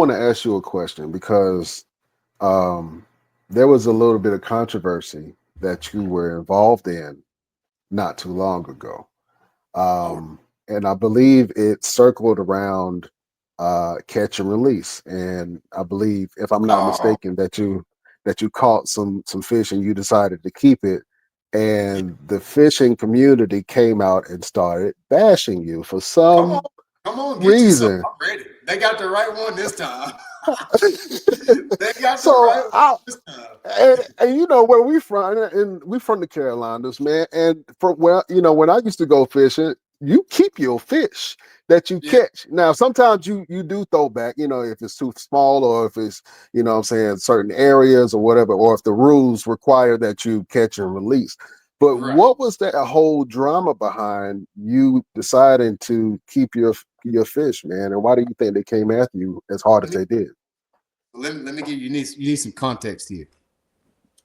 want to ask you a question because um, there was a little bit of controversy that you were involved in not too long ago. Oh, And I believe it circled around catch and release. And I believe, if I'm not oh, mistaken, that you caught some fish and you decided to keep it. yeah. And the fishing community came out and started bashing you for Come on, some come on, get yourself. reason. I'm ready. They got the right one this time. They got the So right one I this time. and you know where we from, and we from the Carolinas, man. And from where when I used to go fishing, you keep your fish that you Yeah, catch. Now sometimes you do throw back, if it's too small or if it's what I'm saying, certain areas or whatever, or if the rules require that you catch and release. But right. what was that whole drama behind you deciding to keep your fish, man? And why do you think they came after you as hard as Let me they did? let me give you need some context here.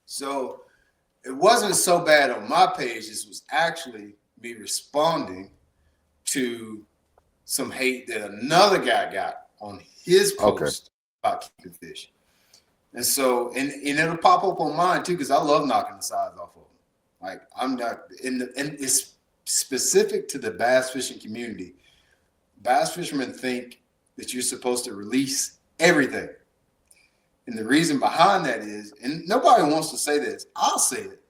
So it wasn't so bad on my page. This was actually me responding to some hate that another guy got on his Okay. post about keeping fish. And so, and it'll pop up on mine too, because I love knocking the sides off of them. Like I'm not and it's specific to the bass fishing community. Bass fishermen think that you're supposed to release everything. And the reason behind that is, and nobody wants to say this, I'll say it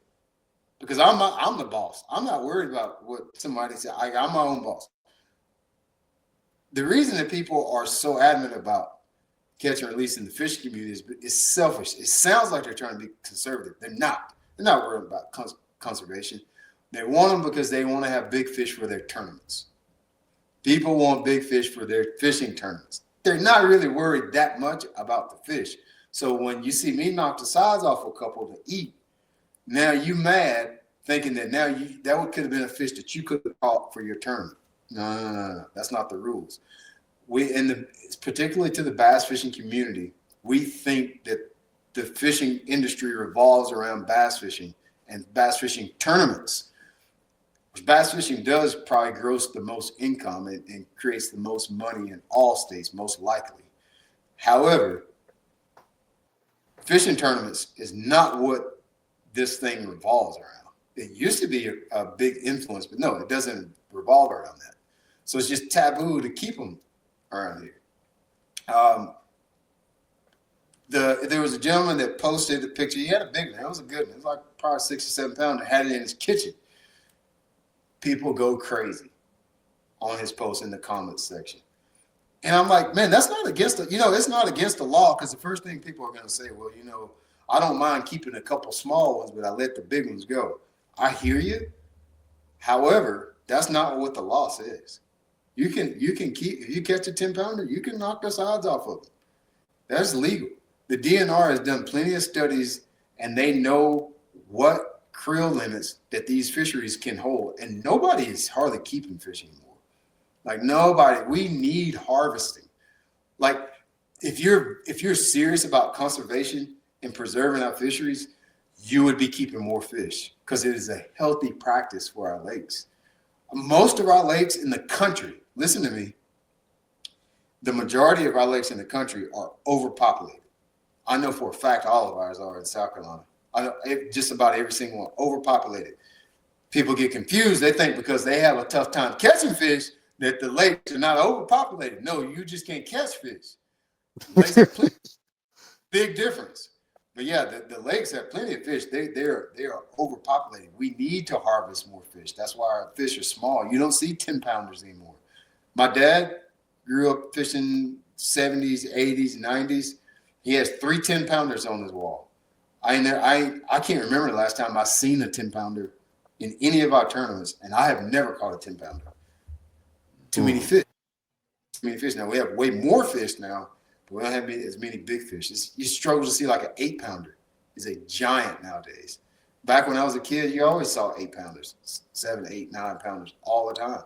because I'm the boss. I'm not worried about what somebody said. I'm my own boss. The reason that people are so adamant about catch and release in the fishing community is selfish. It sounds like they're trying to be conservative. They're not. They're not worried about conservation. They want them because they want to have big fish for their tournaments. People want big fish for their fishing tournaments. They're not really worried that much about the fish. So when you see me knock the sides off a couple to eat, now you mad thinking that now could have been a fish that you could have caught for your tournament. No, no, no, no. That's not the rules. We in the particularly to the bass fishing community, we think that the fishing industry revolves around bass fishing and bass fishing tournaments. Which bass fishing does probably gross the most income and creates the most money in all states, most likely. However, fishing tournaments is not what this thing revolves around. It used to be a big influence, but no, it doesn't revolve around that. So it's just taboo to keep them around here. Um, there was a gentleman that posted a picture. He had a big one. It was a good one. It was like probably 6 or 7 pounder. Had it in his kitchen. People go crazy on his post in the comments section. And I'm like, man, that's not against the, it's not against the law because the first thing people are going to say, well, I don't mind keeping a couple small ones, but I let the big ones go. I hear you. However, that's not what the law says. You can keep if you catch a 10 pounder, you can knock the sides off of them. That's legal. The DNR has done plenty of studies, and they know what creel limits that these fisheries can hold, and nobody is hardly keeping fish anymore. Like nobody, we need harvesting. Like if you're serious about conservation and preserving our fisheries, you would be keeping more fish because it is a healthy practice for our lakes. Most of our lakes in the country, listen to me, the majority of our lakes in the country are overpopulated. I know for a fact all of ours are in South Carolina. I know just about every single one overpopulated. People get confused. They think because they have a tough time catching fish that the lakes are not overpopulated. No, you just can't catch fish. Lakes have plenty. Big difference. But yeah, the lakes have plenty of fish. They are overpopulated. We need to harvest more fish. That's why our fish are small. You don't see 10 pounders anymore. My dad grew up fishing 70s, 80s, 90s. He has 3 10 pounders on his wall. I can't remember the last time I seen a 10 pounder in any of our tournaments, and I have never caught a 10 pounder. Too many Mm. fish. Too many fish. Now we have way more fish now, but we don't have as many big fish. You struggle to see like an 8 pounder. Is a giant nowadays. Back when I was a kid, you always saw 8 pounders, 7, 8, 9 pounders all the time.